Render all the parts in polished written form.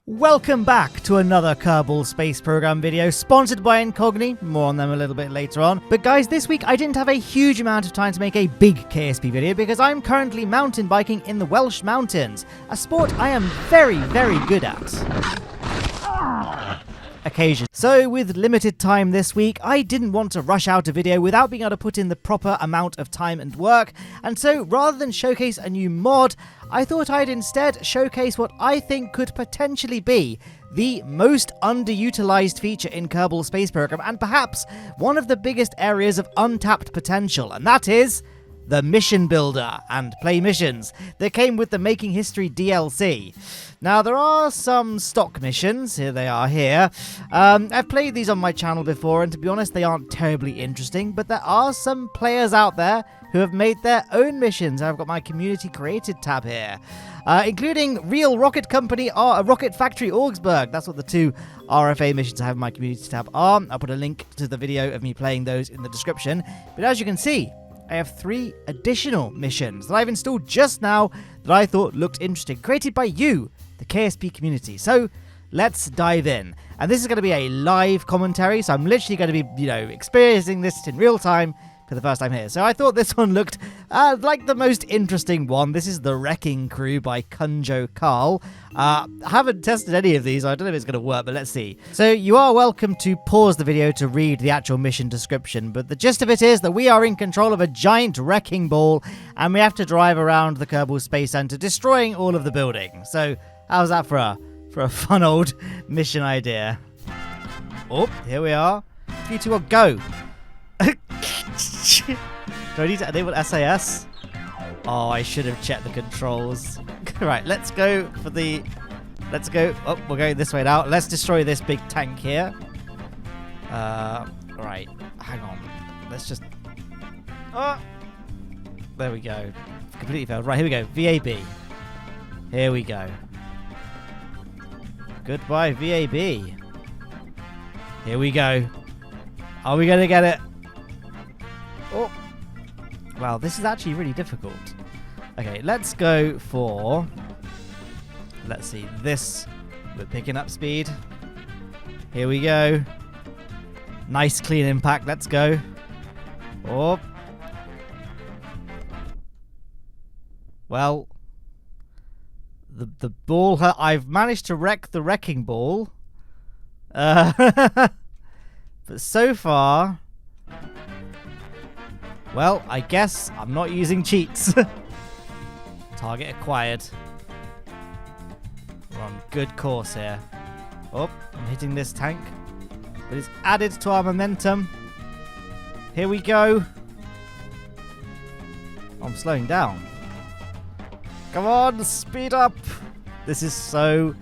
Welcome back to another Kerbal Space Program video, sponsored by Incogni. More on them a little bit later on. But guys, this week I didn't have a huge amount of time to make a big KSP video because I'm currently mountain biking in the Welsh Mountains, a sport I am very, very good at. Occasion. So with limited time this week, I didn't want to rush out a video without being able to put in the proper amount of time and work, and so rather than showcase a new mod, I thought I'd instead showcase what I think could potentially be the most underutilized feature in Kerbal Space Program, and perhaps one of the biggest areas of untapped potential, and that is the mission builder and play missions that came with the Making History DLC. Now, there are some stock missions. Here they are here. I've played these on my channel before, and to be honest, they aren't terribly interesting, but there are some players out there who have made their own missions. I've got my community created tab here, including Real Rocket Company, Rocket Factory Augsburg. That's what the two RFA missions I have in my community tab are. I'll put a link to the video of me playing those in the description. But as you can see, I have 3 additional missions that I've installed just now that I thought looked interesting, created by you, the KSP community. So let's dive in. And this is going to be a live commentary, so I'm literally going to be, experiencing this in real time for the first time here. So I thought this one looked like the most interesting one. This is The Wrecking Crew by Cunjo Carl. I haven't tested any of these. I don't know if it's going to work, but let's see. So you are welcome to pause the video to read the actual mission description, but the gist of it is that we are in control of a giant wrecking ball, and we have to drive around the Kerbal Space Center, destroying all of the buildings. So how's that for a fun old mission idea? Oh, here we are. 3, 2, 1, go. Do I need to enable SAS? Oh, I should have checked the controls. Right, let's go for the... Let's go... Oh, we're going this way now. Let's destroy this big tank here. Right. Hang on. Let's just... Oh! There we go. Completely failed. Right, here we go. VAB. Here we go. Goodbye, VAB. Here we go. Are we going to get it? Oh. Wow, this is actually really difficult. Okay, let's go for... Let's see, this. We're picking up speed. Here we go. Nice clean impact. Let's go. Oh. Well, the ball... I've managed to wreck the wrecking ball. But so far... Well, I guess I'm not using cheats. Target acquired. We're on good course here. Oh, I'm hitting this tank. But it's added to our momentum. Here we go. I'm slowing down. Come on, speed up. This is so...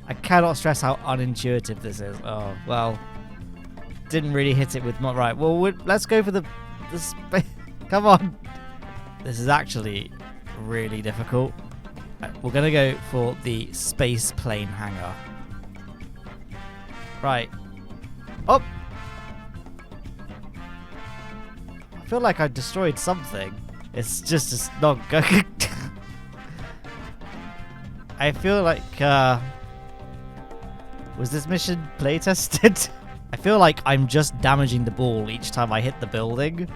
I cannot stress how unintuitive this is. Oh, well. Didn't really hit it with my... Right, well, let's go for the Come on. This is actually really difficult. Right, we're going to go for the space plane hangar. Right. Oh! I feel like I destroyed something. It's just not going. I feel like, was this mission playtested? I feel like I'm just damaging the ball each time I hit the building.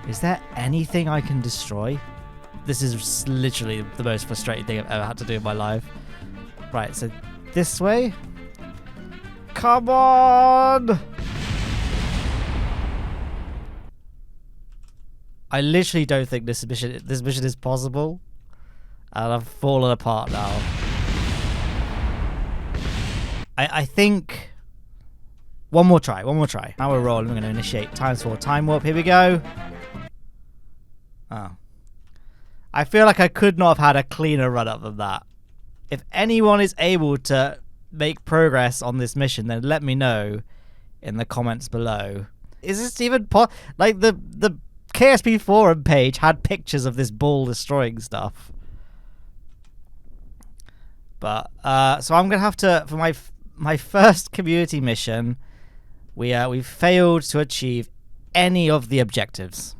Is there anything I can destroy? This is literally the most frustrating thing I've ever had to do in my life. Right, so this way. Come on! I literally don't think this mission is possible. And I've fallen apart now. I think... One more try. Now we're rolling. We're going to initiate times 4 time warp. Here we go. Oh. I feel like I could not have had a cleaner run up than that. If anyone is able to make progress on this mission, then let me know in the comments below. Is this even like the KSP forum page had pictures of this ball destroying stuff. But so I'm gonna have to, for my first community mission, we failed to achieve any of the objectives.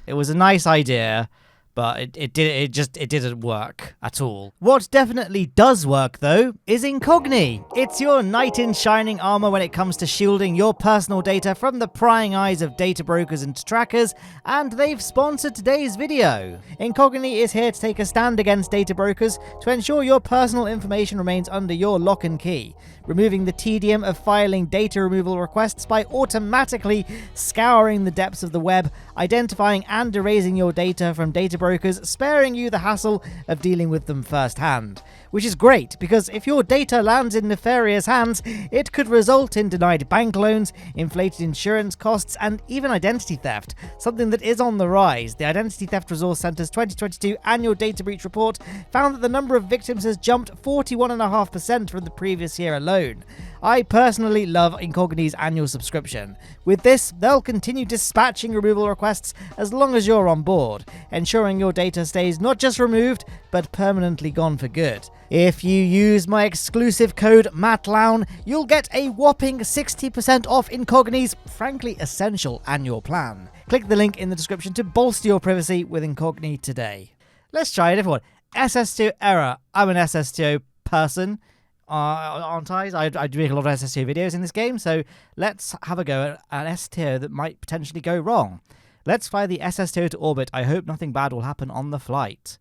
It was a nice idea, But it didn't work at all. What definitely does work though is Incogni. It's your knight in shining armor when it comes to shielding your personal data from the prying eyes of data brokers and trackers, and they've sponsored today's video. Incogni is here to take a stand against data brokers to ensure your personal information remains under your lock and key, removing the tedium of filing data removal requests by automatically scouring the depths of the web, identifying and erasing your data from data brokers, sparing you the hassle of dealing with them firsthand. Which is great, because if your data lands in nefarious hands, it could result in denied bank loans, inflated insurance costs, and even identity theft, something that is on the rise. The Identity Theft Resource Center's 2022 annual data breach report found that the number of victims has jumped 41.5% from the previous year alone. I personally love Incogni's annual subscription. With this, they'll continue dispatching removal requests as long as you're on board, ensuring your data stays not just removed, but permanently gone for good. If you use my exclusive code MATTLOWNE, you'll get a whopping 60% off Incogni's frankly essential annual plan. Click the link in the description to bolster your privacy with Incogni today. Let's try it, everyone. SSTO error. I'm an SSTO person. Aren't I? I do make a lot of SSTO videos in this game, so let's have a go at an SSTO that might potentially go wrong. Let's fly the SSTO to orbit. I hope nothing bad will happen on the flight.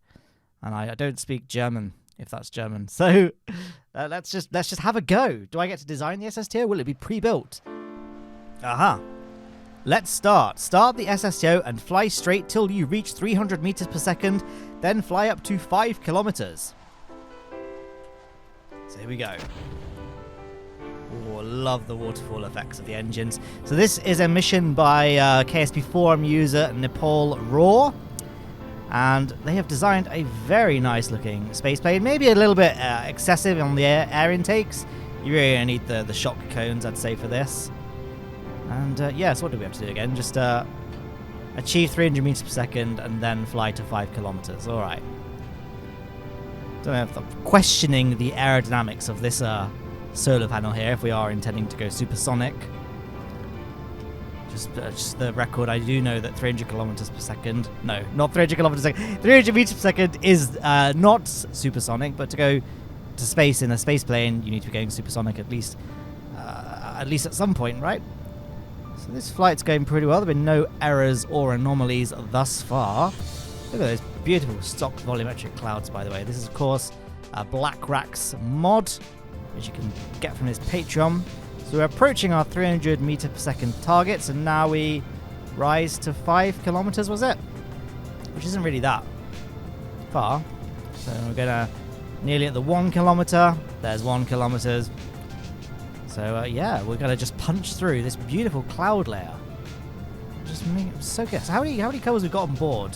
And I don't speak German, if that's German. So let's just have a go. Do I get to design the SSTO? Will it be pre-built? Aha. Let's start. Start the SSTO and fly straight till you reach 300 meters per second, then fly up to 5 kilometers. So here we go. Oh, love the waterfall effects of the engines. So this is a mission by KSP Forum user Nepal RAWR. And they have designed a very nice looking space plane. Maybe a little bit excessive on the air intakes. You really need the shock cones, I'd say, for this. And yeah, so what do we have to do again? Just achieve 300 meters per second and then fly to 5 kilometers. All right. Don't know if I'm questioning the aerodynamics of this solar panel here if we are intending to go supersonic. Just the record, I do know that 300 kilometers per second, no, not 300 kilometers per second, 300 meters per second is not supersonic, but to go to space in a space plane, you need to be going supersonic at least at some point, right? So this flight's going pretty well. There have been no errors or anomalies thus far. Look at those beautiful stock volumetric clouds, by the way. This is, of course, a Black Racks mod, which you can get from his Patreon. So we're approaching our 300 meter per second targets, and now we rise to 5 kilometers, was it? Which isn't really that far. So we're gonna nearly at the 1 kilometer. There's 1 kilometers. So yeah, we're gonna just punch through this beautiful cloud layer. Just make it so good. So how many Kerbals we've got on board?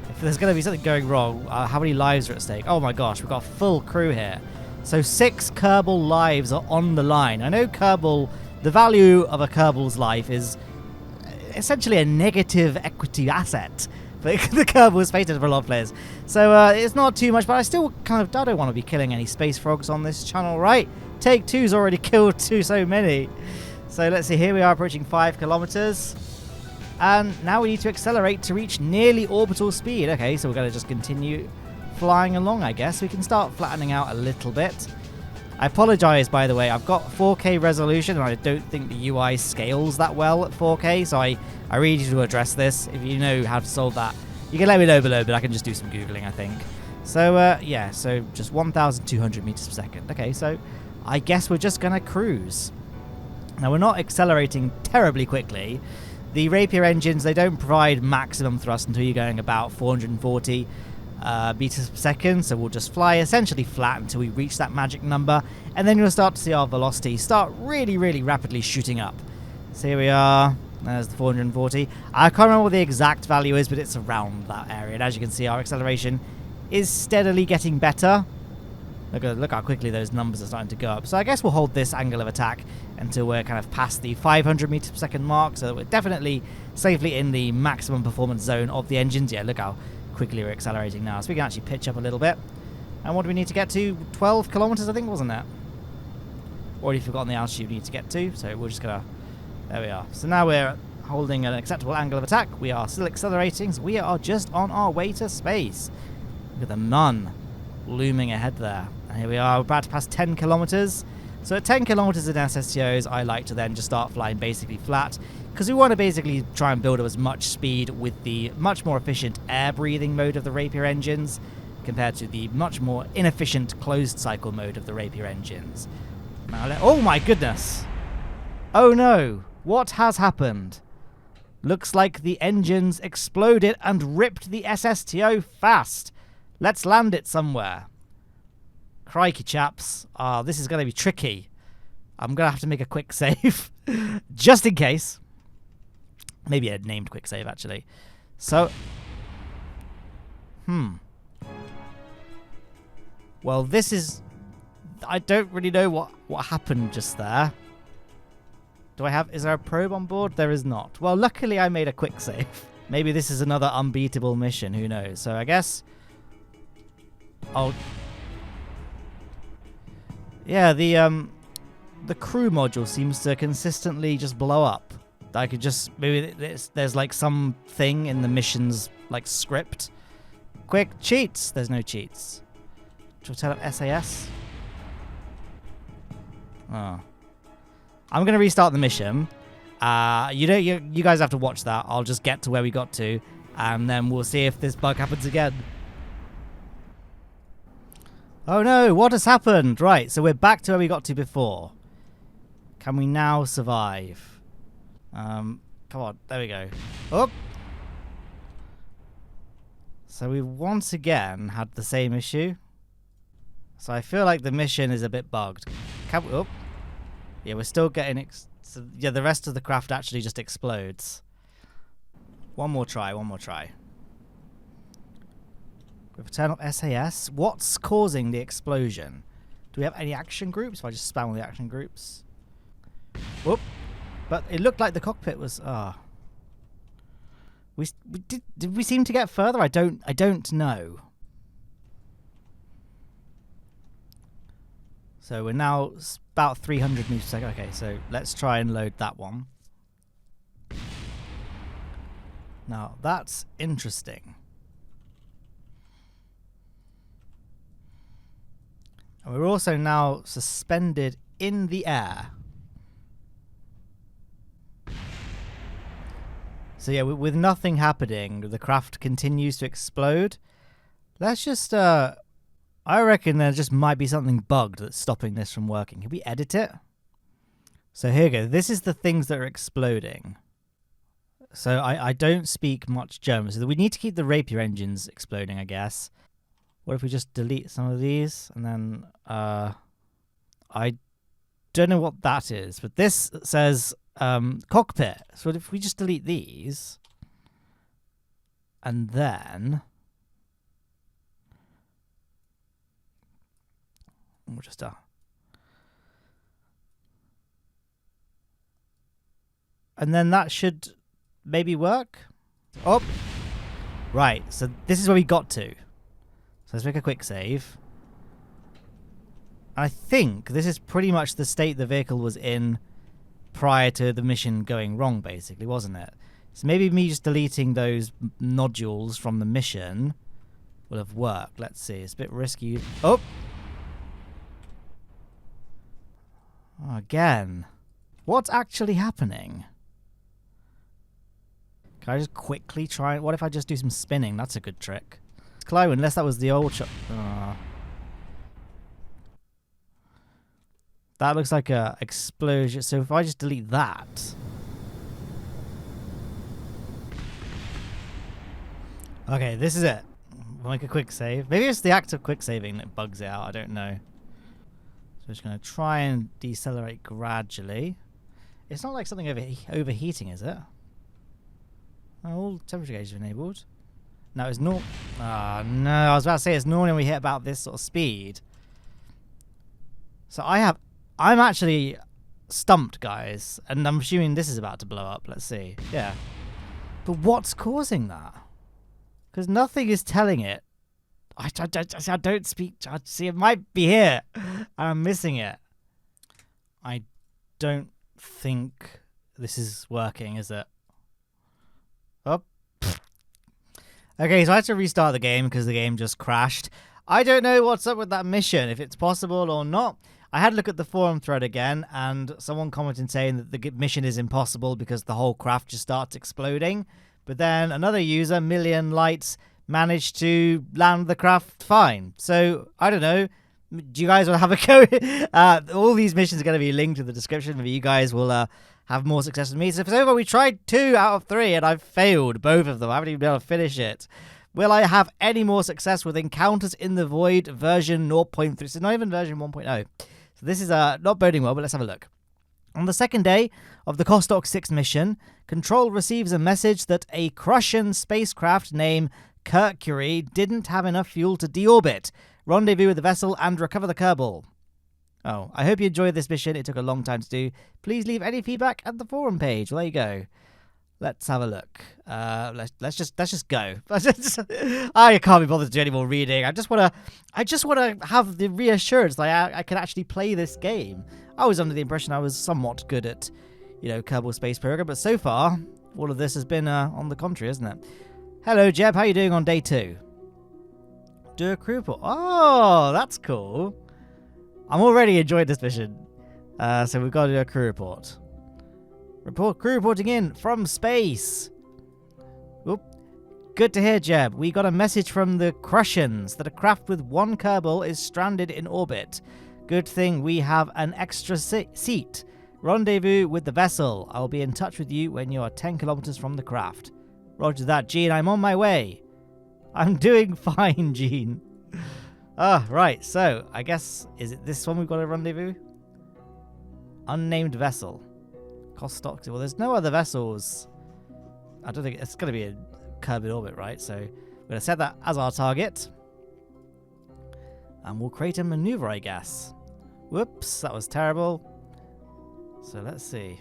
If there's gonna be something going wrong, how many lives are at stake? Oh my gosh, we've got a full crew here. So 6 Kerbal lives are on the line. I know Kerbal, the value of a Kerbal's life is essentially a negative equity asset. But the Kerbal is fated for a lot of players. So it's not too much, but I still I don't want to be killing any space frogs on this channel, right? Take Two's already killed so many. So let's see, here we are approaching 5 kilometers. And now we need to accelerate to reach nearly orbital speed. Okay, so we're going to just continue flying along, I guess. We can start flattening out a little bit. I apologize, by the way, I've got 4K resolution and I don't think the UI scales that well at 4K, so I really need to address this. If you know how to solve that, you can let me know below, but I can just do some Googling, I think. So yeah, so just 1,200 meters per second. Okay, so I guess we're just gonna cruise. Now we're not accelerating terribly quickly. The Rapier engines, they don't provide maximum thrust until you're going about 440 meters per second, so we'll just fly essentially flat until we reach that magic number, and then you'll start to see our velocity start really rapidly shooting up. So here we are, there's the 440. I can't remember what the exact value is, but it's around that area, and as you can see, our acceleration is steadily getting better. Look how quickly those numbers are starting to go up. So I guess we'll hold this angle of attack until we're kind of past the 500 meters per second mark, so that we're definitely safely in the maximum performance zone of the engines. Yeah, look how quickly we're accelerating now, so we can actually pitch up a little bit. And what do we need to get to? 12 kilometers, I think, wasn't it? Already forgotten the altitude we need to get to, so we're just gonna, there we are. So now we're holding an acceptable angle of attack. We are still accelerating, so we are just on our way to space. Look at the Mun looming ahead there. And here we are, about to pass 10 kilometers. So at 10 kilometers in SSTOs, I like to then just start flying basically flat, because we want to basically try and build up as much speed with the much more efficient air-breathing mode of the Rapier engines compared to the much more inefficient closed-cycle mode of the Rapier engines. Now, oh my goodness! Oh no! What has happened? Looks like the engines exploded and ripped the SSTO fast. Let's land it somewhere. Crikey, chaps. This is going to be tricky. I'm going to have to make a quick save. Just in case. Maybe a named quick save, actually. So. Well, this is... I don't really know what happened just there. Do I have... Is there a probe on board? There is not. Well, luckily I made a quick save. Maybe this is another unbeatable mission. Who knows? So I guess... Yeah, the crew module seems to consistently just blow up. I could just... Maybe there's like some thing in the mission's like script. Quick, cheats! There's no cheats. Should we turn up SAS? Oh. I'm going to restart the mission. You guys have to watch that. I'll just get to where we got to, and then we'll see if this bug happens again. Oh no, what has happened? Right, so we're back to where we got to before. Can we now survive? Come on, there we go. Oh! So we once again had the same issue. So I feel like the mission is a bit bugged. Can we, oh. Yeah, we're still getting... So, yeah, the rest of the craft actually just explodes. One more try. We've turned up SAS. What's causing the explosion? Do we have any action groups? If I just spam all the action groups. Whoop. But it looked like the cockpit was... Did we seem to get further? I don't know. So we're now about 300 meters per second. Okay, so let's try and load that one. Now, that's interesting. And we're also now suspended in the air. So yeah, with nothing happening, the craft continues to explode. Let's just... I reckon there just might be something bugged that's stopping this from working. Can we edit it? So here we go. This is the things that are exploding. So I don't speak much German. So we need to keep the Rapier engines exploding, I guess. What if we just delete some of these? And then I don't know what that is. But this says cockpit. So what if we just delete these? And then... We'll just and then that should maybe work. Oh, right. So this is where we got to. So let's make a quick save. I think this is pretty much the state the vehicle was in prior to the mission going wrong, basically, wasn't it? So maybe me just deleting those nodules from the mission will have worked. Let's see. It's a bit risky. Oh. Oh, again. What's actually happening? Can I just quickly try... What if I just do some spinning? That's a good trick. Clive, unless that was the old shot. That looks like a explosion. So if I just delete that... Okay, this is it. We'll make a quick save. Maybe it's the act of quick saving that bugs it out. I don't know. So I'm just going to try and decelerate gradually. It's not like something overheating, is it? Oh, all temperature gauges are enabled. No, it's not. Ah, no. I was about to say it's normally when we hit about this sort of speed. So I'm actually stumped, guys. And I'm assuming this is about to blow up. Let's see. Yeah. But what's causing that? Because nothing is telling it. I don't speak. See, it might be here. I'm missing it. I don't think this is working, is it? Okay, so I had to restart the game because the game just crashed. I don't know what's up with that mission, if it's possible or not. I had a look at the forum thread again, and someone commented saying that the mission is impossible because the whole craft just starts exploding. But then another user, Million Lights, managed to land the craft fine. So, I don't know. Do you guys want to have a go? All these missions are going to be linked in the description. Maybe you guys will have more success than me. So far, we tried 2 out of 3, and I've failed both of them. I haven't even been able to finish it. Will I have any more success with Encounters in the Void version 0.3? So not even version 1.0. So this is not boding well, but let's have a look. On the second day of the Vostok 6 mission, Control receives a message that a Russian spacecraft named Mercury didn't have enough fuel to deorbit. Rendezvous with the vessel and recover the Kerbal. Oh, I hope you enjoyed this mission. It took a long time to do. Please leave any feedback at the forum page. Well, there you go. Let's have a look. Let's just go. I can't be bothered to do any more reading. I just wanna have the reassurance that I can actually play this game. I was under the impression I was somewhat good at, Kerbal Space Program, but so far all of this has been on the contrary, isn't it? Hello, Jeb. How are you doing on day 2? Do a crew report. Oh, that's cool. I'm already enjoying this mission. So we've got to do a crew report. Crew reporting in from space. Oop. Good to hear, Jeb. We got a message from the Russians that a craft with 1 Kerbal is stranded in orbit. Good thing we have an extra seat. Rendezvous with the vessel. I'll be in touch with you when you are 10 kilometers from the craft. Roger that, Gene. I'm on my way. I'm doing fine, Gene. Right. So, I guess, is it this one we've got a rendezvous? Unnamed vessel. Vostok. Well, there's no other vessels. I don't think it's going to be a Kerbal orbit, right? So, we're going to set that as our target. And we'll create a maneuver, I guess. Whoops, that was terrible. So, let's see.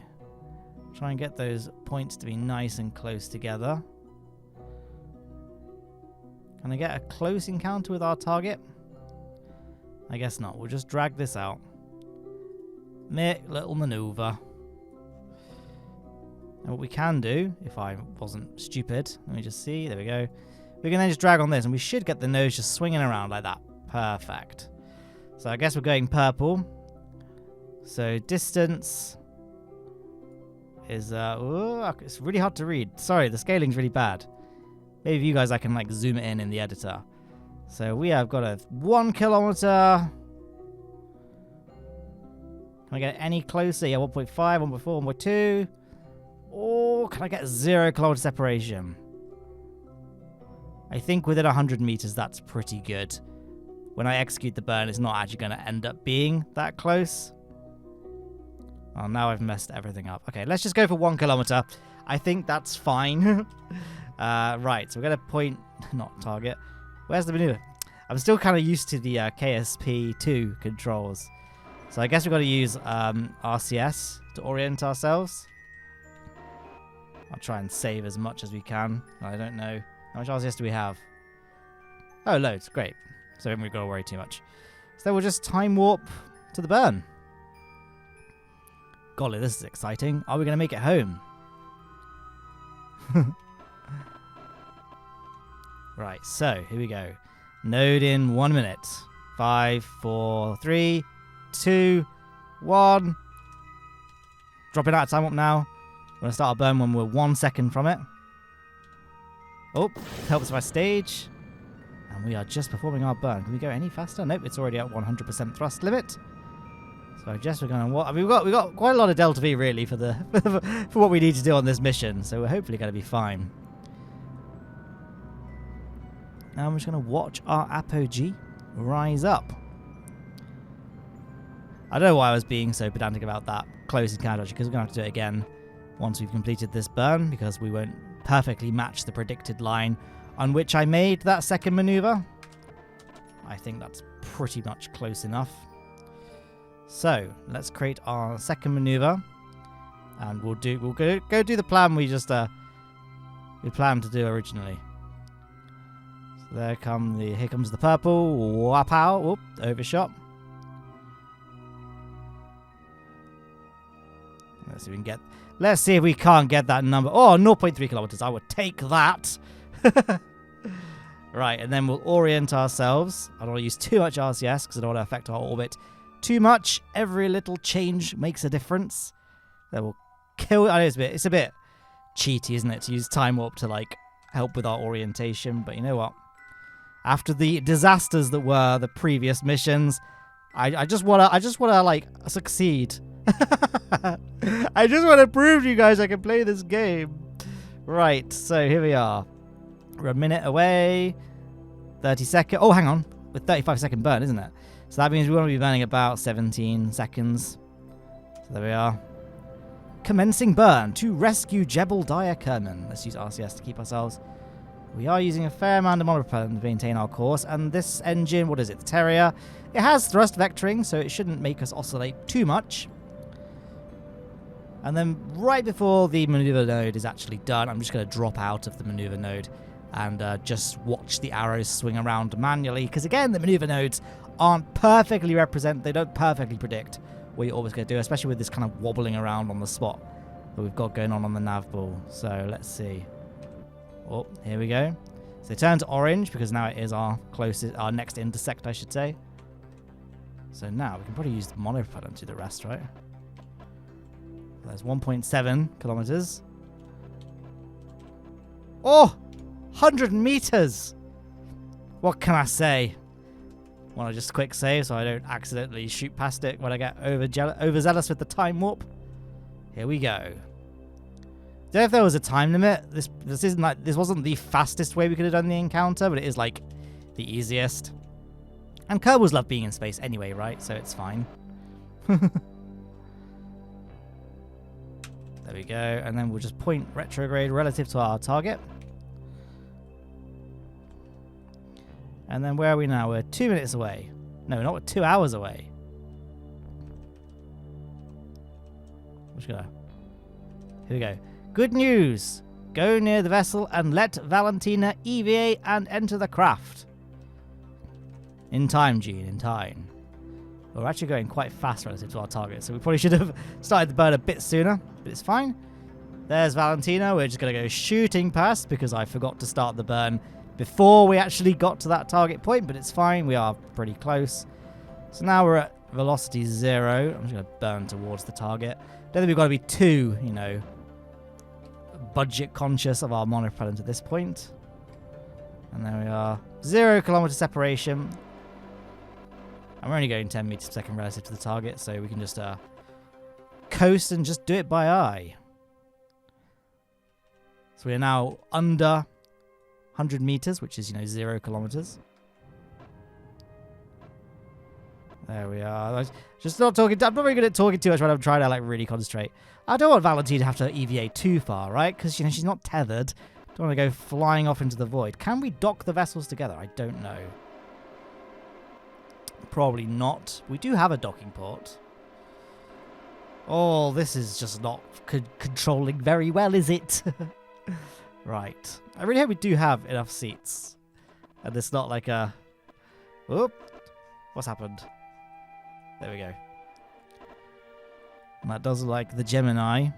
Try and get those points to be nice and close together. Can I get a close encounter with our target? I guess not. We'll just drag this out. Make little maneuver. And what we can do, if I wasn't stupid, let me just see. There we go. We can then just drag on this, and we should get the nose just swinging around like that. Perfect. So I guess we're going purple. So distance is it's really hard to read. Sorry, the scaling's really bad. Maybe you guys, I can zoom it in the editor. So we have got a 1 kilometer. Can I get any closer? Yeah, 1.5, 1.4, 1.2. Or can I get 0 kilometer separation? I think within 100 meters, that's pretty good. When I execute the burn, it's not actually going to end up being that close. Oh, now I've messed everything up. Okay, let's just go for 1 kilometer. I think that's fine. Right, so we're going to point... Not target. Where's the maneuver? I'm still kind of used to the KSP2 controls. So I guess we've got to use RCS to orient ourselves. I'll try and save as much as we can. I don't know. How much RCS do we have? Oh, loads. Great. So we haven't got to worry too much. So we'll just time warp to the burn. Golly, this is exciting. Are we going to make it home? Right, so here we go. Node in 1 minute. 5, 4, 3, 2, 1. Dropping out of time up now. We're going to start our burn when we're 1 second from it. Oh, helps my stage. And we are just performing our burn. Can we go any faster? Nope, it's already at 100% thrust limit. So I guess we're going to... I mean, we've got quite a lot of delta V, really, for the for what we need to do on this mission. So we're hopefully going to be fine. Now I'm just going to watch our apogee rise up. I don't know why I was being so pedantic about that close encounter, because we're going to have to do it again once we've completed this burn, because we won't perfectly match the predicted line on which I made that second maneuver. I think that's pretty much close enough. So let's create our second maneuver, and we'll go do the plan we just we planned to do originally. So here comes the purple. Wapow! Whoop! Overshot. Let's see if we can get. Let's see if we can't get that number. Oh, 0.3 kilometers. I would take that. Right, and then we'll orient ourselves. I don't want to use too much RCS because I don't want to affect our orbit too much. Every little change makes a difference. That will kill. I know it's a bit cheaty, isn't it, to use time warp to like help with our orientation. But you know what? After the disasters that were the previous missions, I just wanna like succeed. I just want to prove to you guys I can play this game. Right, so here we are. We're a minute away. 30 seconds. Oh, hang on. With 35-second burn, isn't it? So that means we want to be burning about 17 seconds. So there we are. Commencing burn to rescue Jebel Daya Kerman. Let's use RCS to keep ourselves. We are using a fair amount of monopropellant to maintain our course. And this engine, what is it? The Terrier. It has thrust vectoring, so it shouldn't make us oscillate too much. And then right before the maneuver node is actually done, I'm just going to drop out of the maneuver node and just watch the arrows swing around manually. Because again, the maneuver nodes aren't perfectly represent. They don't perfectly predict what you're always going to do, especially with this kind of wobbling around on the spot that we've got going on the nav ball. So let's see. Oh, here we go. So turn to orange because now it is our closest, our next intersect, I should say. So now we can probably use the monopropellant to the rest, right? There's 1.7 kilometers. Oh! 100 meters! What can I say? Want to just quick save so I don't accidentally shoot past it when I get overzealous with the time warp? Here we go. Don't know if there was a time limit. This wasn't the fastest way we could have done the encounter, but it is like the easiest. And Kerbals love being in space anyway, right? So it's fine. There we go. And then we'll just point retrograde relative to our target. And then where are we now? We're 2 minutes away. No, not. We're 2 hours away. Here we go. Good news. Go near the vessel and let Valentina EVA and enter the craft. In time, Gene. In time. We're actually going quite fast relative to our target, so we probably should have started the burn a bit sooner, but it's fine. There's Valentina. We're just going to go shooting past because I forgot to start the burn before we actually got to that target point, but it's fine. We are pretty close. So now we're at velocity 0. I'm just going to burn towards the target. Don't think we've got to be too, you know, budget conscious of our monopropellant at this point. And there we are. 0 kilometer separation. And we're only going 10 meters per second relative to the target, so we can just coast and just do it by eye. So we are now under 100 meters, which is, you know, 0 kilometers. There we are. Just not talking. I'm not very good at talking too much when I'm trying to like really concentrate. I don't want Valentina to have to EVA too far, right? Because, you know, she's not tethered. Don't want to go flying off into the void. Can we dock the vessels together? I don't know. Probably not. We do have a docking port. Oh, this is just not controlling very well, is it? Right. I really hope we do have enough seats. And it's not like a... Whoop. What's happened? There we go. And that does like the Gemini.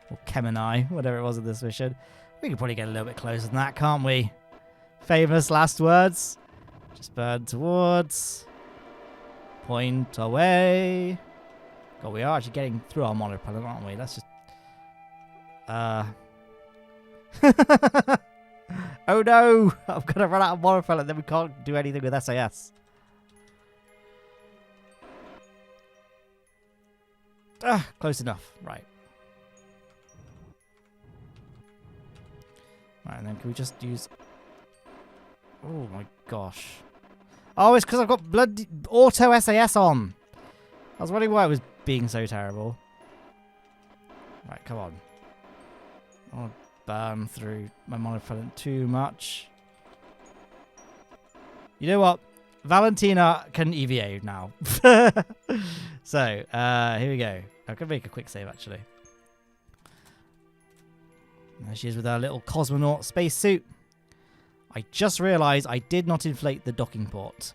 Or Gemini, whatever it was in this mission. We could probably get a little bit closer than that, can't we? Famous last words. Just burn towards. Point away. God, we are actually getting through our monopropellant, aren't we? Let's just... Oh no! I'm going to run out of monopropellant, then we can't do anything with SAS. Close enough. Right. Right, and then can we just use... Oh my gosh. Oh, it's because I've got bloody auto SAS on. I was wondering why it was being so terrible. Right, come on. I don't want to burn through my monopropellant too much. You know what? Valentina can EVA now. So, here we go. I can make a quick save, actually. There she is with her little cosmonaut spacesuit. I just realised I did not inflate the docking port.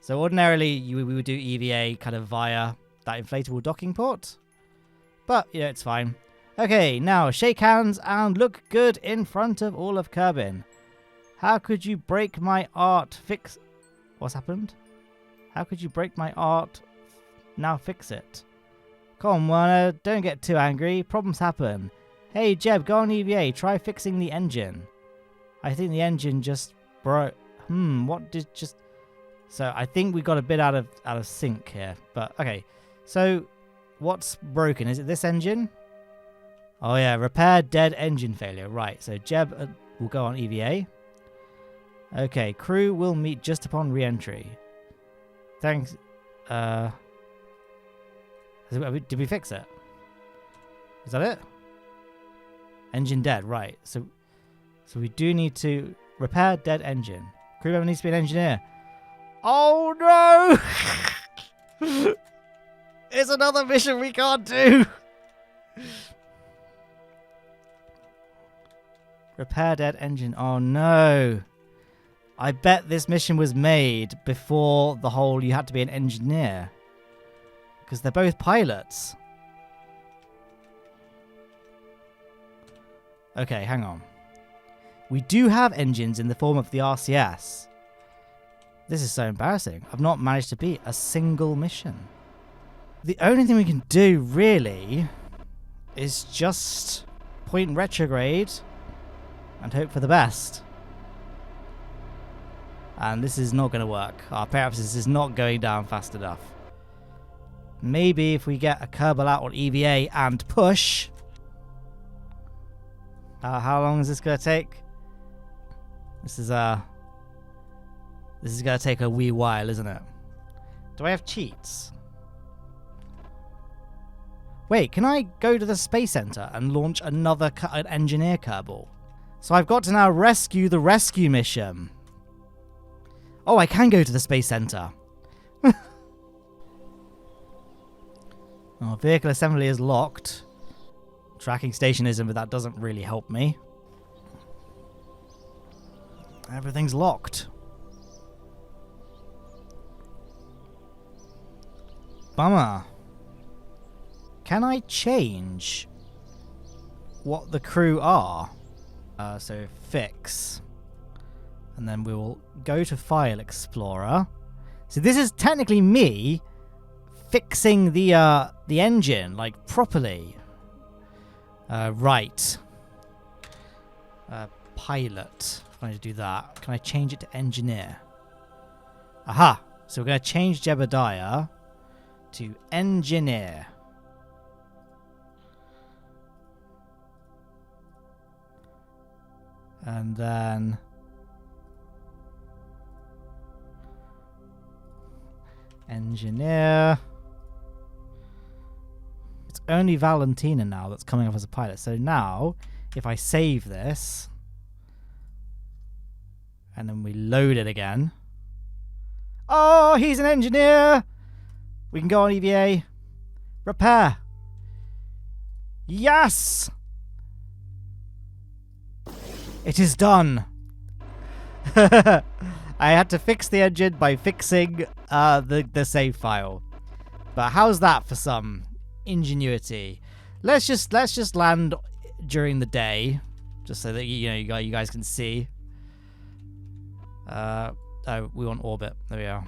So ordinarily, we would do EVA kind of via that inflatable docking port. But, you know, it's fine. Okay, now shake hands and look good in front of all of Kerbin. How could you break my art? Fix... What's happened? How could you break my art? Now fix it. Come on, Warner. Don't get too angry. Problems happen. Hey, Jeb, go on EVA. Try fixing the engine. I think the engine just broke. What did just... So I think we got a bit out of sync here. But, okay. So, what's broken? Is it this engine? Oh, yeah. Repair dead engine failure. Right. So, Jeb will go on EVA. Okay. Crew will meet just upon re-entry. Thanks. Did we fix it? Is that it? Engine dead. Right. So we do need to repair dead engine. Crew member needs to be an engineer. Oh, no! It's another mission we can't do! Repair dead engine. Oh, no. I bet this mission was made before the whole you had to be an engineer. Because they're both pilots. Okay, hang on. We do have engines in the form of the RCS. This is so embarrassing. I've not managed to beat a single mission. The only thing we can do, really, is just point retrograde and hope for the best. And this is not going to work. Perhaps this is not going down fast enough. Maybe if we get a Kerbal out on EVA and push... how long is this going to take? This is going to take a wee while, isn't it? Do I have cheats? Wait, can I go to the Space Center and launch another an engineer Kerbal? So I've got to now rescue the rescue mission. Oh, I can go to the Space Center. Oh, vehicle assembly is locked. Tracking station isn't, but that doesn't really help me. Everything's locked. Bummer. Can I change what the crew are? So fix. And then we will go to File Explorer. So this is technically me fixing the engine, like, properly. Right. Pilot. I'm going to do that. Can I change it to engineer? Aha! So we're going to change Jebediah to engineer. And then... engineer. It's only Valentina now that's coming up as a pilot. So now, if I save this, and then we load it again. Oh, he's an engineer! We can go on EVA. Repair. Yes! It is done. I had to fix the engine by fixing the save file. But how's that for some ingenuity? Let's just land during the day, just so that you guys can see. Oh, we want orbit. There we are.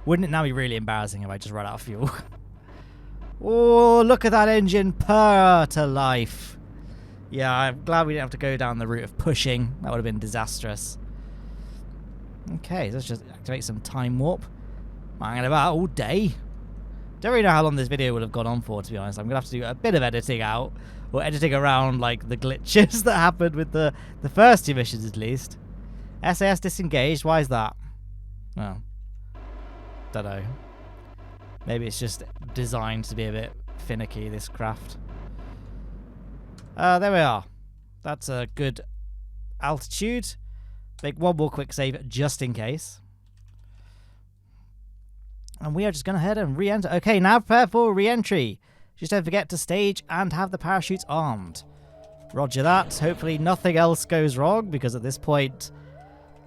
Wouldn't it now be really embarrassing if I just ran out of fuel? Oh, look at that engine purr to life. Yeah, I'm glad we didn't have to go down the route of pushing. That would have been disastrous. Okay, let's just activate some time warp. Hanging about all day. Don't really know how long this video would have gone on for, to be honest. I'm going to have to do a bit of editing out, or editing around like the glitches that happened with the first two missions at least. SAS disengaged, why is that? Oh. Don't know. Maybe it's just designed to be a bit finicky, this craft. There we are. That's a good altitude. Make one more quick save just in case. And we are just going to head and re-enter. Okay, now prepare for re-entry. Just don't forget to stage and have the parachutes armed. Roger that. Hopefully nothing else goes wrong, because at this point,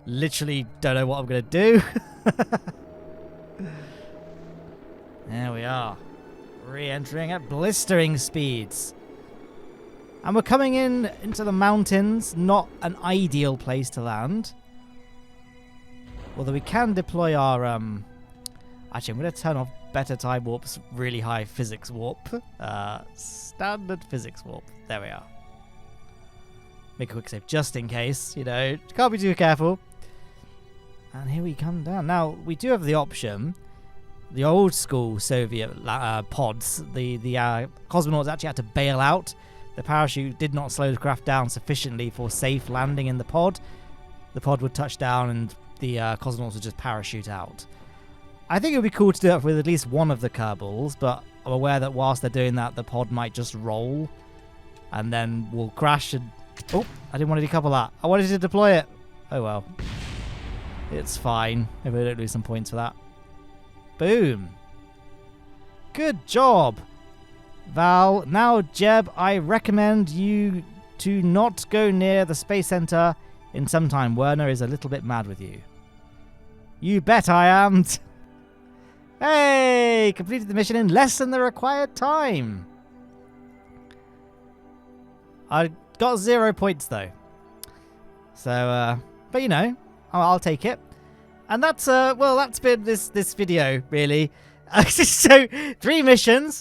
literally don't know what I'm going to do. There we are. Re-entering at blistering speeds. And we're coming into the mountains, not an ideal place to land. Although we can deploy our... Actually, I'm going to turn off better time warps, really high physics warp. Standard physics warp. There we are. Make a quick save just in case, you know. Can't be too careful. And here we come down. Now, we do have the option. The old school Soviet pods, the cosmonauts actually had to bail out. The parachute did not slow the craft down sufficiently for safe landing in the pod. The pod would touch down and the cosmonauts would just parachute out. I think it would be cool to do it with at least one of the Kerbals, but I'm aware that whilst they're doing that, the pod might just roll and then we'll crash and... Oh, I didn't want to decouple that. I wanted to deploy it. Oh well. It's fine if we don't lose some points for that. Boom. Good job, Val. Now, Jeb, I recommend you to not go near the Space Center in some time. Werner is a little bit mad with you. You bet I am. Hey, completed the mission in less than the required time. I got 0 points though. So, but you know, I'll take it. And that's, well, that's been this video, really. So, 3 missions.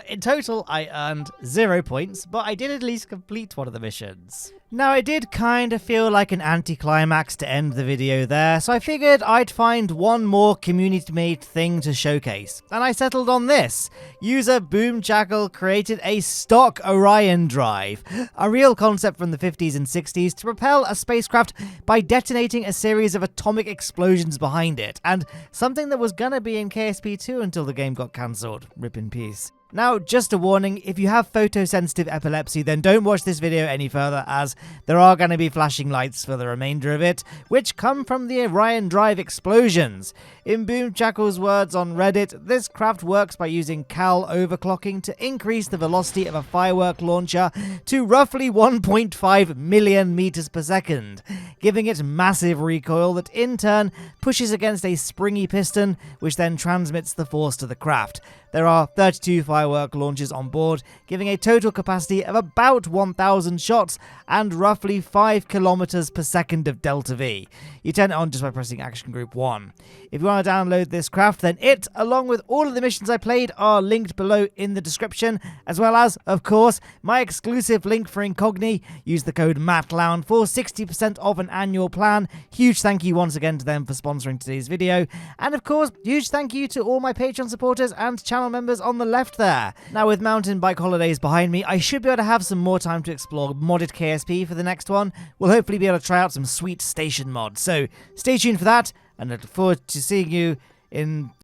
In total, I earned 0 points, but I did at least complete one of the missions. Now, it did kind of feel like an anticlimax to end the video there, so I figured I'd find one more community-made thing to showcase. And I settled on this. User Boomchacle created a stock Orion Drive, a real concept from the 50s and 60s to propel a spacecraft by detonating a series of atomic explosions behind it, and something that was gonna be in KSP2 until the game got cancelled. Rip in peace. Now, just a warning, if you have photosensitive epilepsy, then don't watch this video any further, as there are going to be flashing lights for the remainder of it, which come from the Orion Drive explosions. In Boomchacle's words on Reddit, this craft works by using Cal overclocking to increase the velocity of a firework launcher to roughly 1.5 million meters per second, giving it massive recoil that in turn pushes against a springy piston, which then transmits the force to the craft. There are 32 firework launchers on board, giving a total capacity of about 1,000 shots and roughly 5 kilometers per second of delta V. You turn it on just by pressing Action Group 1. If you want to download this craft, then it, along with all of the missions I played, are linked below in the description, as well as, of course, my exclusive link for Incogni. Use the code MATTLOWNE for 60% off an annual plan. Huge thank you once again to them for sponsoring today's video. And of course, huge thank you to all my Patreon supporters and channel members on the left there. Now, with mountain bike holidays behind me, I should be able to have some more time to explore modded KSP for the next one. We'll hopefully be able to try out some sweet station mods. So stay tuned for that, and I look forward to seeing you in